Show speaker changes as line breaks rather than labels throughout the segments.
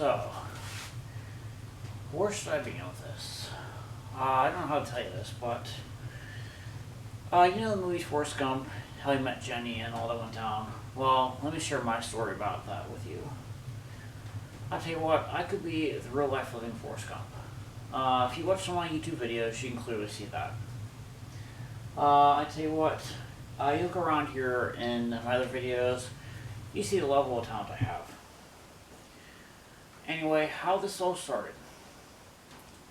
So, where should I begin with this? I don't know how to tell you this, but you know the movie Forrest Gump, how he met Jenny and all that went down? Well, let me share my story about that with you. I'll tell you what, I could be the real life living Forrest Gump. If you watch some of my YouTube videos, you can clearly see that. I tell you what, you look around here in my other videos, you see the level of talent I have. Anyway, how this all started.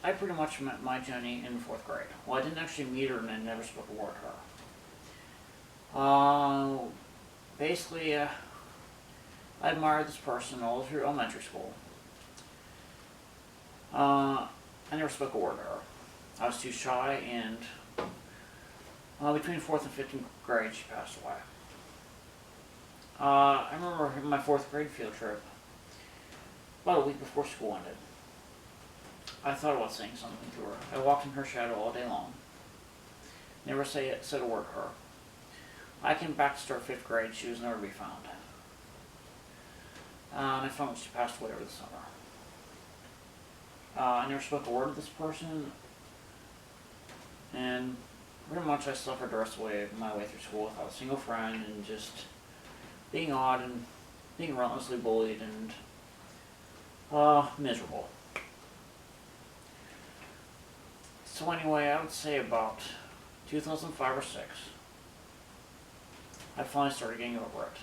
I pretty much met my Jenny in 4th grade. Well, I didn't actually meet her and I never spoke a word to her. Basically, I admired this person all through elementary school. I never spoke a word to her. I was too shy, and between 4th and 5th grade, she passed away. I remember my 4th grade field trip, about a week before school ended. I thought about saying something to her. I walked in her shadow all day long. Never said a word to her. I came back to start 5th grade. She was never to be found. And I found that she passed away over the summer. I never spoke a word to this person. And pretty much I suffered the rest of my way through school without a single friend and just being odd and being relentlessly bullied and miserable. So anyway, I would say about 2005 or 6, I finally started getting over it.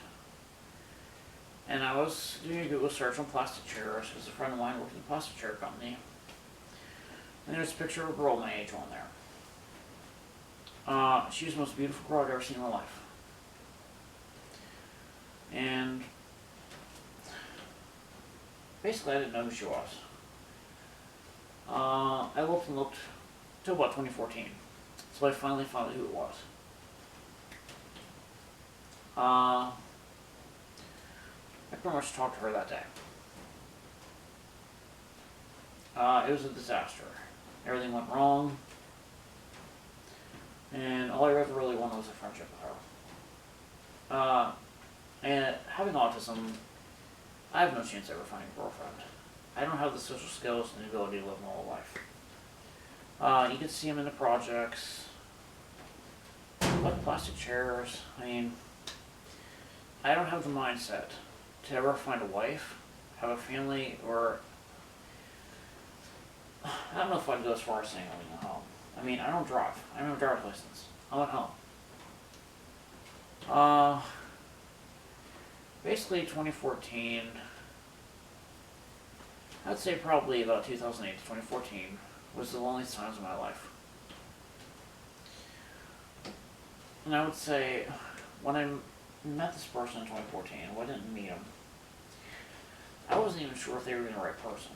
And I was doing a Google search on plastic chairs because a friend of mine worked in a plastic chair company. And there's a picture of a girl my age on there. She was the most beautiful girl I'd ever seen in my life. And basically I didn't know who she was. I looked and looked until about 2014. So I finally found out who it was. I pretty much talked to her that day. It was a disaster. Everything went wrong. And all I ever really wanted was a friendship with her. And having autism, I have no chance of ever finding a girlfriend. I don't have the social skills and the ability to live a normal life. You can see them in the projects, like plastic chairs. I mean, I don't have the mindset to ever find a wife, have a family, or I don't know if I'd go as far as saying owning a home. I mean, I don't drive. I don't have a driver's license. I'm at home. Basically 2014, I'd say probably about 2008 to 2014 was the loneliest times of my life. And I would say when I met this person in 2014, well, I didn't meet him, I wasn't even sure if they were even the right person.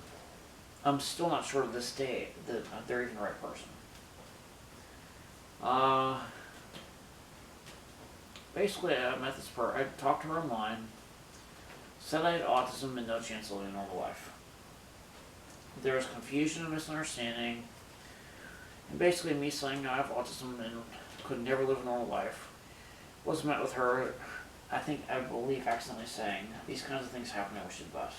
I'm still not sure to this day that they're even the right person. Basically, I met this person. I talked to her online, said I had autism and no chance of living a normal life. There was confusion and misunderstanding, and basically me saying I have autism and could never live a normal life was met with her, I believe, accidentally saying, these kinds of things happen, I wish you the best.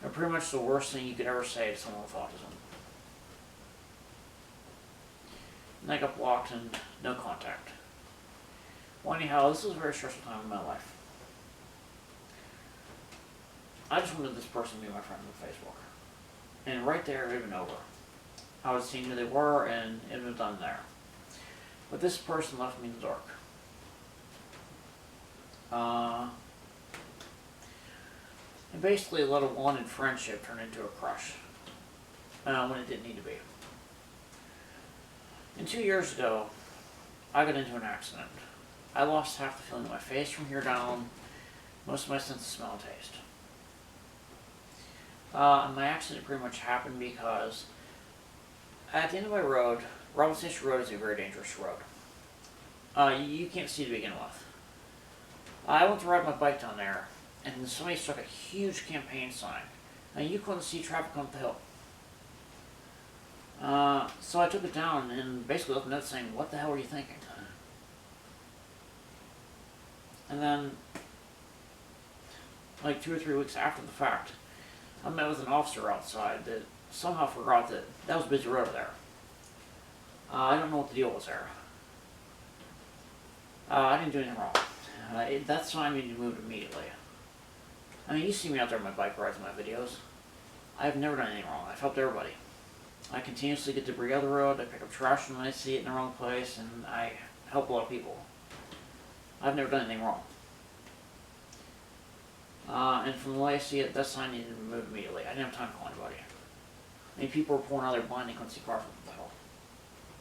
They're pretty much the worst thing you could ever say to someone with autism. And I got blocked and no contact. Well, anyhow, this was a very stressful time in my life. I just wanted this person to be my friend on Facebook. And right there, it had been over. I would have seen who they were, and it was done there. But this person left me in the dark. And basically let a wanted friendship turn into a crush. When it didn't need to be. And 2 years ago, I got into an accident. I lost half the feeling in my face from here down, most of my sense of smell and taste. And my accident pretty much happened because at the end of my road, Robinson Station Road is a very dangerous road. You can't see to begin with. I went to ride my bike down there, and somebody stuck a huge campaign sign. Now you couldn't see traffic on the hill. So I took it down and basically left a note saying, "What the hell were you thinking?" And then like 2 or 3 weeks after the fact, I met with an officer outside that somehow forgot that that was a busy road there. I don't know what the deal was there. I didn't do anything wrong. That sign needed to move immediately. I mean, you see me out there on my bike rides in my videos. I've never done anything wrong. I've helped everybody. I continuously get debris out of the road. I pick up trash when I see it in the wrong place, and I help a lot of people. I've never done anything wrong. And from the way I see it, that sign needed to move immediately. I didn't have time to call anybody. I mean, people were pulling out of their blind and couldn't see cars. What the hell?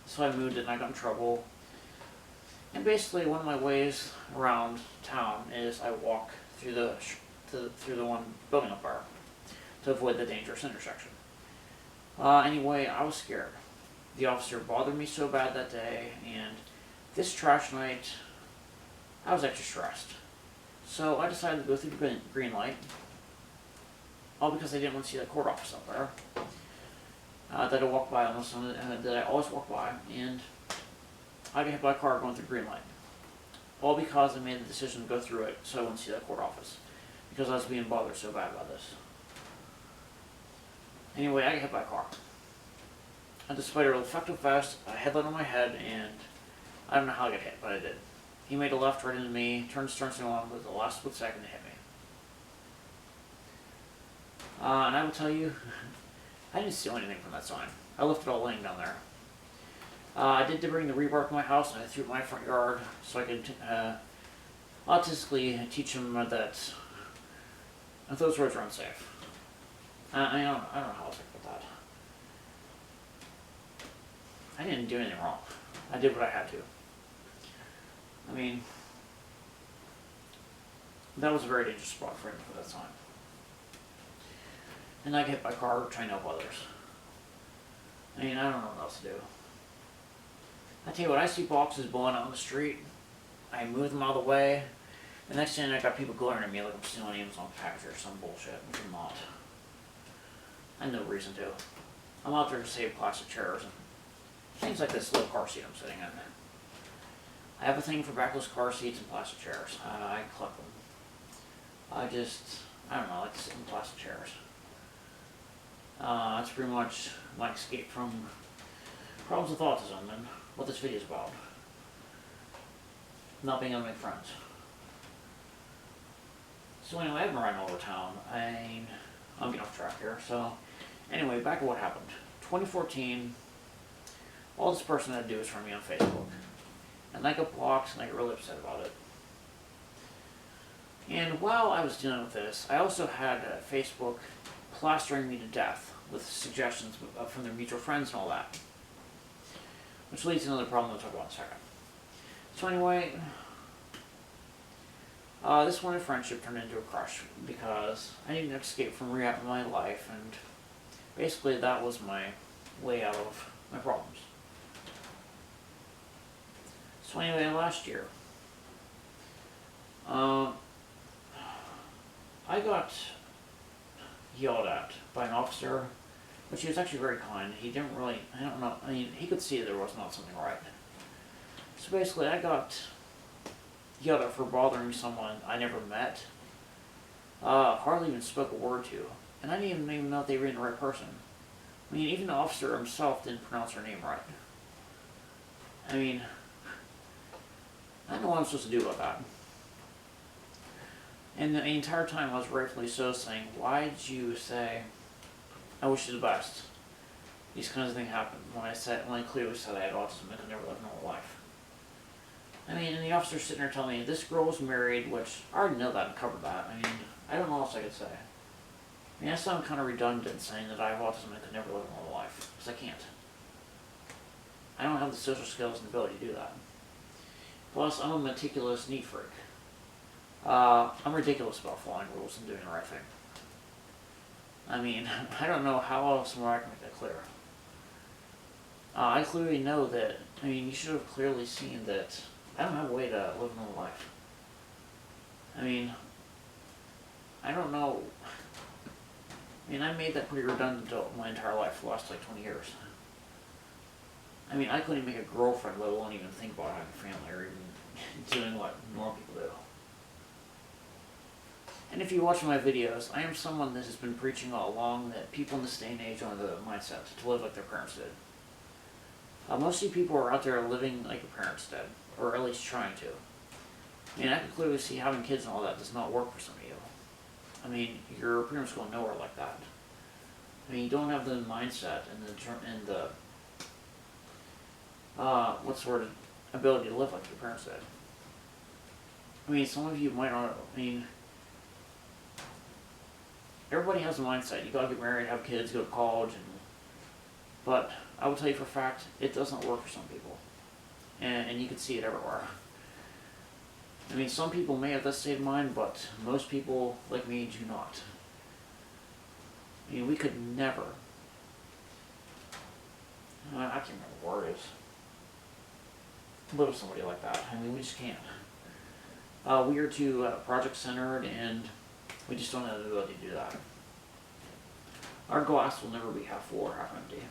So I moved it and I got in trouble. And basically, one of my ways around town is I walk through the one building up there to avoid the dangerous intersection. Anyway, I was scared. The officer bothered me so bad that day, and this trash night, I was extra stressed. So I decided to go through the green light, all because I didn't want to see that court office up there that I walk by almost that I always walk by, and I got hit by a car going through the green light. All because I made the decision to go through it so I wouldn't see that court office, because I was being bothered so bad by this. Anyway, I got hit by a car. Despite a reflective vest, a headlight on my head, and I don't know how I got hit, but I did. He made a left right into me, turned his turn signal on with the last split second to hit me. And I will tell you, I didn't steal anything from that sign. I left it all laying down there. I did bring the rebar to my house, and I threw it in my front yard so I could autistically teach him that those roads are unsafe. I don't know how else I put that. I didn't do anything wrong. I did what I had to. I mean, that was a very dangerous spot for him for that time. And I get hit by a car trying to help others. I mean, I don't know what else to do. I tell you what, I see boxes blowing out on the street. I move them out of the way. The next thing I got people glaring at me like I'm stealing Amazon package or some bullshit, which I'm not. I have no reason to. I'm out there to save plastic chairs and things like this little car seat I'm sitting in. I have a thing for backless car seats and plastic chairs. I collect them. I don't know, I like to sit in plastic chairs. That's pretty much my escape from problems with autism and what this video is about. Not being able to make friends. So anyway, I've been riding all over town. I'm getting off track here. So anyway, back to what happened. 2014, all this person had to do was friend me on Facebook. And I got blocked and I got really upset about it. And while I was dealing with this, I also had Facebook plastering me to death with suggestions from their mutual friends and all that. Which leads to another problem I'll talk about in a second. So anyway, this one friendship turned into a crush because I needed to escape from reality in my life, and basically that was my way out of my problems. So anyway, last year, I got yelled at by an officer, but he was actually very kind. He didn't really, I don't know, I mean, he could see there was not something right. So basically, I got yelled at for bothering someone I never met, hardly even spoke a word to, and I didn't even know if they were the right person. I mean, even the officer himself didn't pronounce her name right. I mean, I don't know what I'm supposed to do about that. And the entire time I was rightfully so saying, why did you say, I wish you the best? These kinds of things happened when I clearly said I had autism and could never live a normal life. I mean, and the officer's sitting there telling me, this girl was married, which I already know that and covered that. I mean, I don't know what else I could say. I mean, I sound kind of redundant saying that I have autism and could never live a normal life, because I can't. I don't have the social skills and ability to do that. Plus, I'm a meticulous neat freak. I'm ridiculous about following rules and doing the right thing. I mean, I don't know how else more I can make that clear. I clearly know that, I mean, you should have clearly seen that I don't have a way to live a normal life. I mean, I don't know. I mean, I made that pretty redundant my entire life for the last like 20 years. I mean, I couldn't even make a girlfriend, let alone even think about having a family or even doing what normal people do. And if you watch my videos, I am someone that has been preaching all along that people in this day and age are the mindset to live like their parents did. Most of you people are out there living like your parents did, or at least trying to. I mean, I can clearly see having kids and all that does not work for some of you. I mean, you're pretty much going nowhere like that. I mean, you don't have the mindset and the ability to live like your parents did. I mean, some of you might not. I mean, everybody has a mindset. You gotta get married, have kids, go to college, but I will tell you for a fact, it doesn't work for some people, and you can see it everywhere. I mean, some people may have that state of mind, but most people, like me, do not. I mean, we could never, I can't remember what word it is, live with somebody like that. I mean, we just can't. We are too project-centered, and we just don't have the ability to do that. Our glass will never be half full or half empty.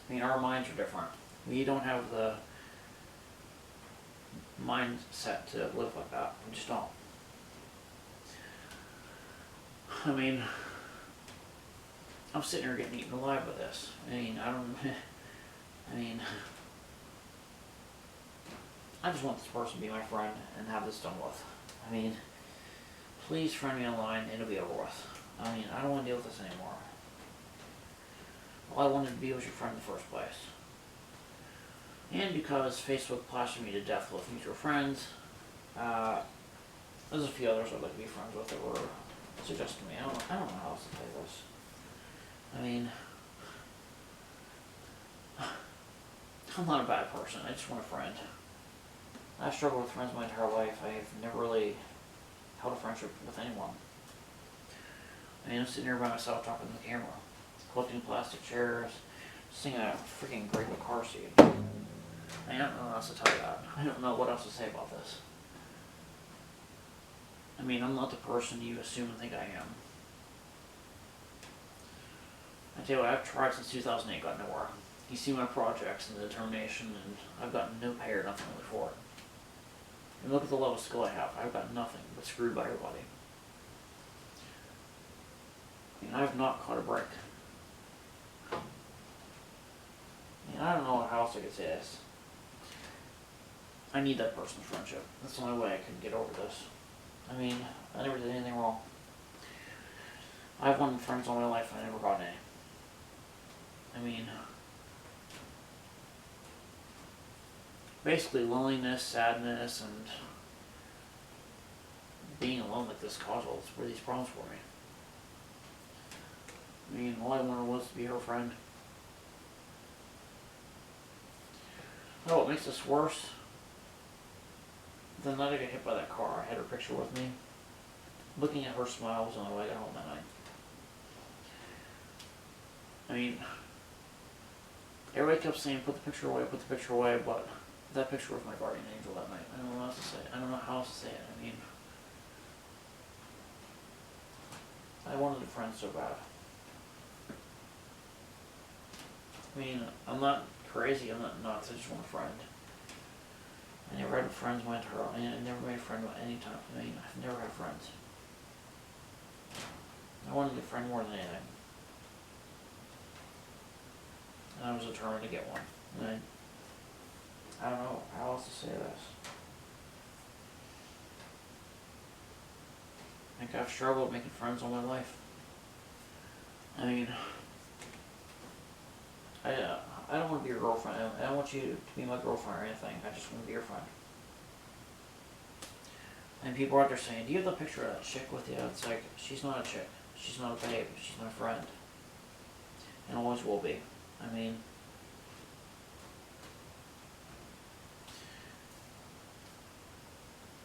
I mean, our minds are different. We don't have the mindset to live like that. We just don't. I mean, I'm sitting here getting eaten alive with this. I mean, I just want this person to be my friend and have this done with. I mean, please friend me online and it'll be over with. I mean, I don't want to deal with this anymore. All I wanted to be was your friend in the first place. And because Facebook plastered me to death with mutual friends, there's a few others I'd like to be friends with that were suggested to me. I don't know how else to play this. I mean, I'm not a bad person. I just want a friend. I've struggled with friends my entire life. I've never really held a friendship with anyone. I mean, I'm sitting here by myself talking to the camera, collecting plastic chairs, singing a freaking great big car seat. I don't know what else to tell you that. I don't know what else to say about this. I mean, I'm not the person you assume and think I am. I tell you what, I've tried since 2008, got nowhere. You see my projects and the determination, and I've gotten no pay or nothing really for it. And look at the level of skill I have. I've got nothing but screwed by everybody. I mean, I've not caught a break. I mean, I don't know how else I could say this. I need that person's friendship. That's the only way I can get over this. I mean, I never did anything wrong. I've wanted friends all my life and I never got any. I mean, basically loneliness, sadness, and being alone like this caused all these problems for me. I mean, all I wanted was to be her friend. Oh, what makes this worse? The night I got hit by that car, I had her picture with me. Looking at her smile was the only way I got home that night. I mean, everybody kept saying, put the picture away, but that picture was my guardian angel that night. I don't know what else to say. I don't know how else to say it. I mean, I wanted a friend so bad. I mean, I'm not crazy, I'm not nuts, I just want a friend. I never had friends my entire life. I never made a friend at any time. I mean, I've never had friends. I wanted a friend more than anything. And I was determined to get one. And I don't know how else to say this. I think I've struggled making friends all my life. I mean, I don't want to be your girlfriend. I don't want you to be my girlfriend or anything. I just want to be your friend. And people are out there saying, do you have the picture of that chick with you? It's like, she's not a chick. She's not a babe. She's my friend. And always will be. I mean,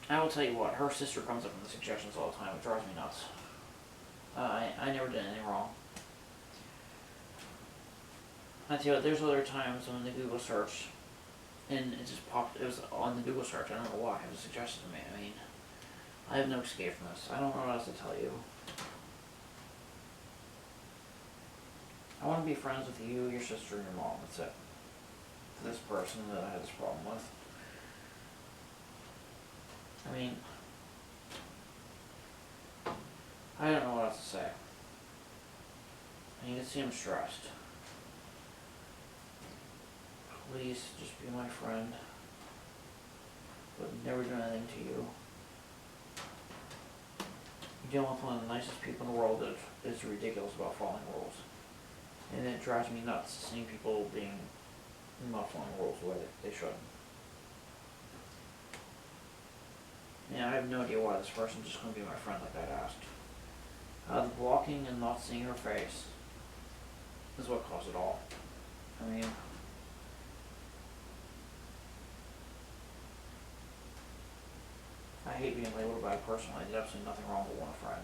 I will tell you what, her sister comes up with the suggestions all the time. It drives me nuts. I never did anything wrong. I tell you what, there's other times when the Google search, and it just popped, it was on the Google search, I don't know why, it was suggested to me. I mean, I have no escape from this. I don't know what else to tell you. I want to be friends with you, your sister, and your mom, that's it. For this person that I had this problem with. I mean, And you can see I'm stressed. Please just be my friend. But never do anything to you. You're dealing with one of the nicest people in the world that is ridiculous about following rules. And it drives me nuts seeing people not following rules the way they should. Yeah, I have no idea why this person's just going to be my friend like I'd asked. The blocking and not seeing her face is what caused it all. I mean, I hate being labeled a bad person. I did absolutely nothing wrong but want a friend.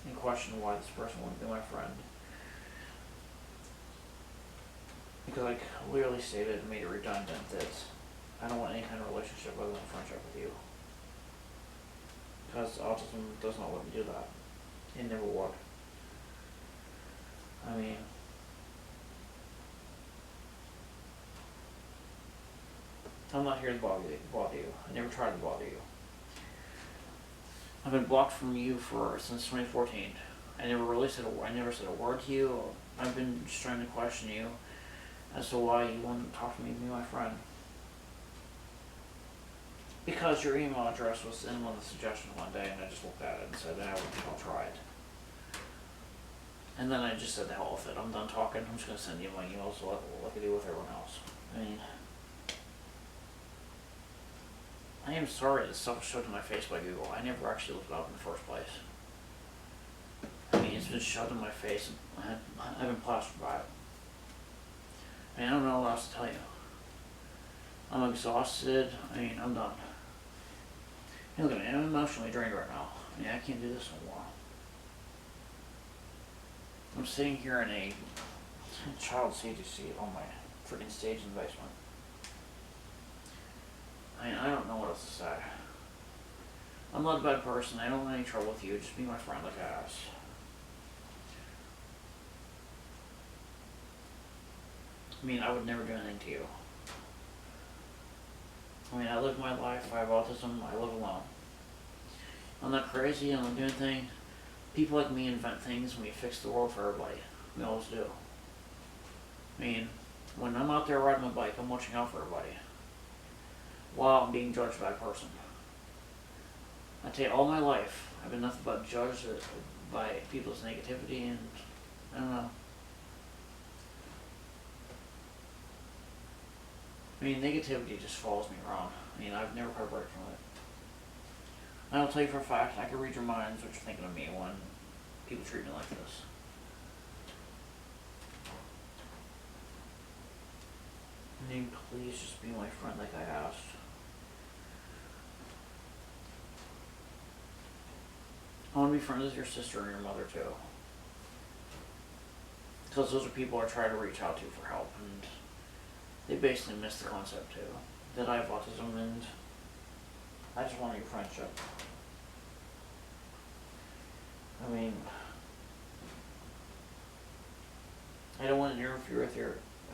And question why this person wouldn't be my friend. Because I clearly stated and made it redundant that I don't want any kind of relationship other than friendship with you. Because autism does not let me do that. It never would. I mean, I'm not here to bother you. I never tried to bother you. I've been blocked from you since 2014. I never said a word to you. I've been just trying to question you as to why you wouldn't talk to me and be my friend. Because your email address was in one of the suggestions one day, and I just looked at it and said, I'll try it. And then I just said, the hell with it. I'm done talking. I'm just going to send you my emails like I do with everyone else. I mean, I am sorry that stuff was shoved in my face by Google. I never actually looked it up in the first place. I mean, it's been shoved in my face, and I've been plastered by it. I mean, I don't know what else to tell you. I'm exhausted. I mean, I'm done. Hey, look at me. I'm emotionally drained right now. I mean, I can't do this no more. I'm sitting here in a child safety seat on my freaking stage in the basement. I mean, I don't know what else to say. I'm not a bad person. I don't want any trouble with you. Just be my friend like I asked. I mean, I would never do anything to you. I mean, I live my life. I have autism. I live alone. I'm not crazy. I'm not doing anything. People like me invent things and we fix the world for everybody. We always do. I mean, when I'm out there riding my bike, I'm watching out for everybody. While I'm being judged by a person. I tell you, all my life, I've been nothing but judged by people's negativity, and I don't know. I mean, negativity just follows me around. I mean, I've never heard a break from it. I'll tell you for a fact, I can read your minds what you're thinking of me when people treat me like this. I mean, please just be my friend like I asked. I want to be friends with your sister and your mother too. Because those are people I try to reach out to for help, and they basically miss the concept too. That I have autism, and I just want your friendship. I mean, I don't want to interfere with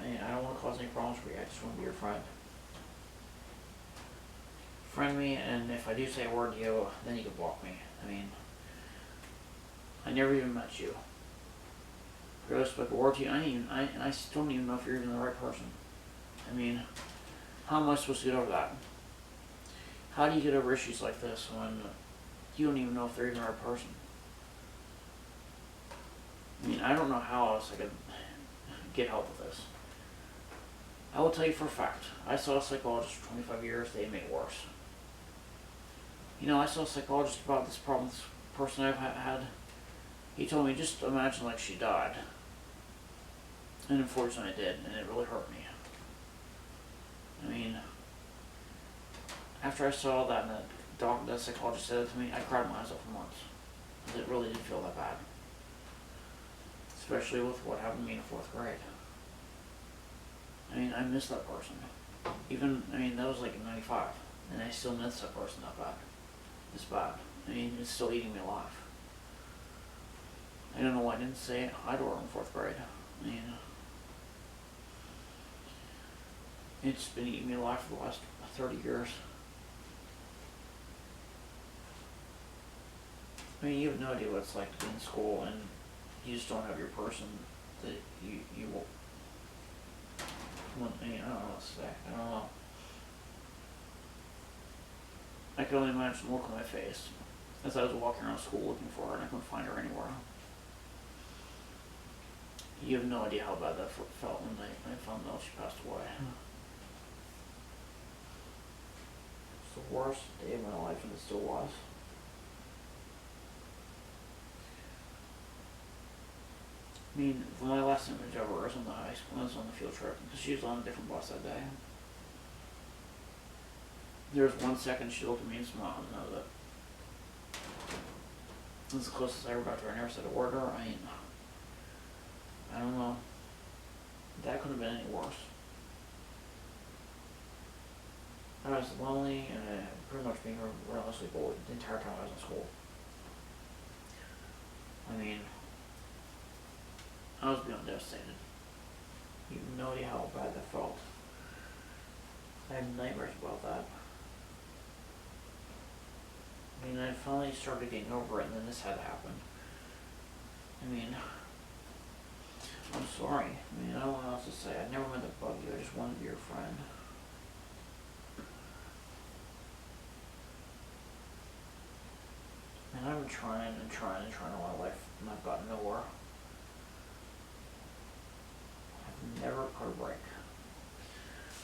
I don't want to cause any problems for you. I just want to be your friend. Friend me, and if I do say a word to you, then you can block me. I mean, I never even met you. If I spoke a word to you, I still don't even know if you're even the right person. I mean, how am I supposed to get over that? How do you get over issues like this when you don't even know if they're even the right person? I mean, I don't know how else I could get help with this. I will tell you for a fact, I saw a psychologist for 25 years, they made it worse. You know, I saw a psychologist about this problem, this person I've had. He told me, just imagine like she died. And unfortunately I did, and it really hurt me. I mean, after I saw that and that psychologist said it to me, I cried my eyes out for months. Because it really did feel that bad. Especially with what happened to me in 4th grade. I mean, I miss that person. That was like in 95. And I still miss that person that bad. It's bad. I mean, it's still eating me alive. I don't know why I didn't say hi to her in 4th grade. I mean, it's been eating me alive for the last 30 years. I mean, you have no idea what it's like to be in school and you just don't have your person that you will. One thing, I don't know what to say. I don't know. I can only imagine the look on my face as I was walking around school looking for her and I couldn't find her anywhere. You have no idea how bad that felt when I found out she passed away. It's the worst day of my life, and it still was. I mean, my last image of her was on the high school. I was on the field trip because she was on a different bus that day. There was 1 second she looked at me and smiled, and that was it. That's the closest I ever got to her. I never said a word to her. I don't know. That could have been any worse. I was lonely and pretty much being relentlessly bullied the entire time I was in school. I mean, I was beyond devastated. You have no idea how bad that felt. I had nightmares about that. I mean, I finally started getting over it, and then this had to happen. I mean, I'm sorry. I mean, I don't know what else to say. I never meant to bug you. I just wanted to be your friend. And I've been trying all my life, and I've gotten nowhere. I've never put a break.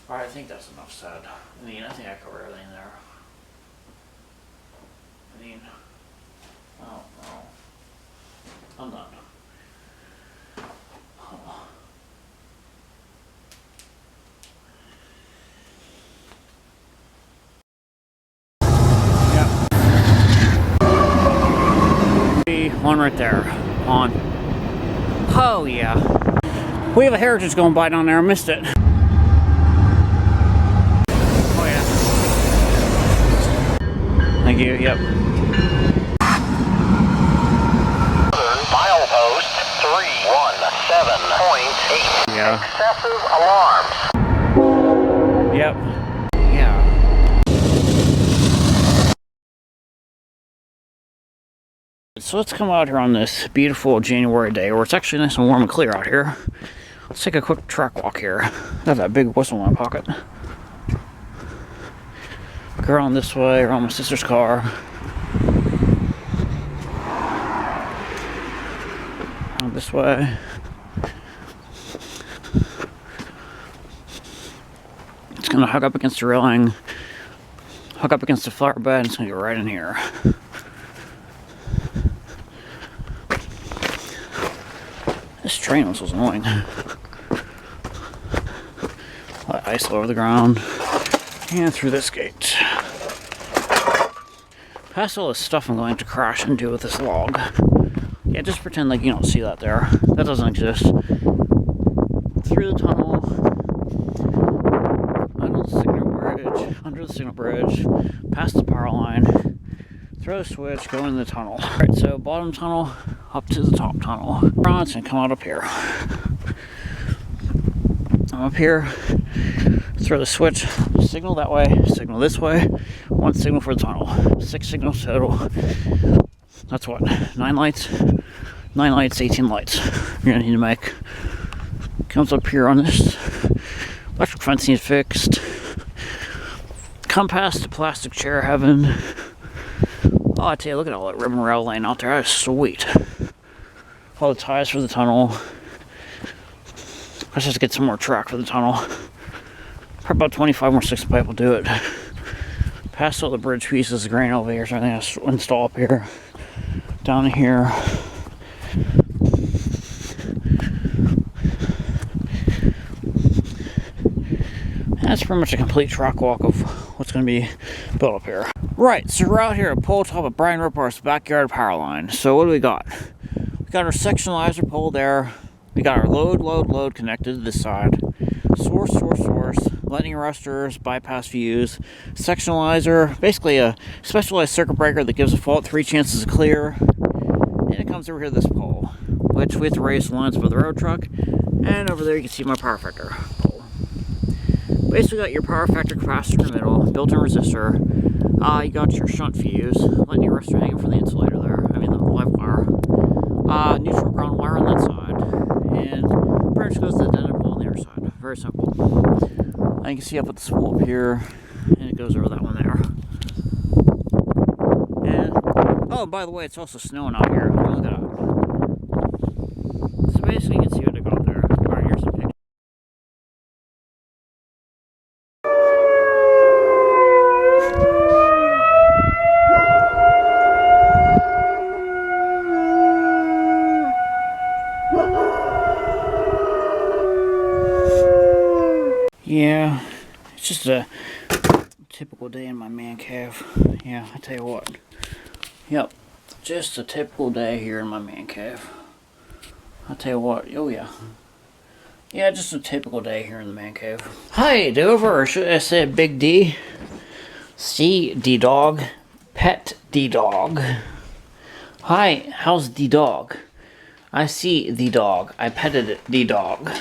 Alright, I think that's enough said. I mean, I think I covered everything there. I mean, I don't know. I'm done. One right there. On. Oh yeah. We have a Heritage going by down there. I missed it. Oh yeah. Thank you. Yep.
Milepost 317.8.
Yeah.
Excessive alarms.
Yep. Yeah. So let's come out here on this beautiful January day where it's actually nice and warm and clear out here. Let's take a quick track walk here. I have that big whistle in my pocket. Go around this way, around my sister's car. Around this way. It's gonna hug up against the railing, hug up against the flower bed, and it's gonna go right in here. This train whistle's annoying. Let ice all over the ground. And through this gate. Past all this stuff I'm going to crash into with this log. Yeah, just pretend like you don't see that there. That doesn't exist. Through the tunnel. Under the signal bridge. Under the signal bridge. Past the power line. Throw a switch, go in the tunnel. Alright, so bottom tunnel, up to the top tunnel. It's gonna come out up here. I'm up here, throw the switch, signal that way, signal this way, 1 signal for the tunnel. 6 signals total. That's what, 9 lights? 9 lights, 18 lights. You're gonna need to make. Comes up here on this. Electric fencing is fixed. Come past the plastic chair heaven. Oh, I tell you, look at all that ribbon rail laying out there. That is sweet. All the ties for the tunnel. Let's just get some more track for the tunnel. Probably about 25 more sticks of pipe will do it. Past all the bridge pieces, the grain elevators, everything else install up here. Down here. That's pretty much a complete track walk of what's going to be built up here. Right, so we're out here at pole top of Brian Ripart's backyard power line. So what do we got? We got our sectionalizer pole there. We got our load connected to this side. Source, lightning arresters, bypass views, sectionalizer, basically a specialized circuit breaker that gives a fault 3 chances of clear. And it comes over here to this pole, which we have to raise the lines for the road truck. And over there you can see my power factor pole. Basically got your power factor capacitor in the middle, built-in resistor. You got your shunt fuse, lightning arrestor hanging from the insulator there, I mean the live wire. Neutral ground wire on that side. And just goes to the identical on the other side. Very simple. Now you can see up at the school up here, and it goes over that one there. And, oh, by the way, it's also snowing out here. Look at that. So basically, you can see what I got there. Alright, here's some pictures. Yeah, it's just a typical day in my man cave. Yeah, I tell you what. Yep, just a typical day here in my man cave. I tell you what. Oh yeah. Yeah, just a typical day here in the man cave. Hi, Dover, or should I say Big D? See D dog, pet D dog. Hi, how's D dog? I see the dog. I petted it, the dog.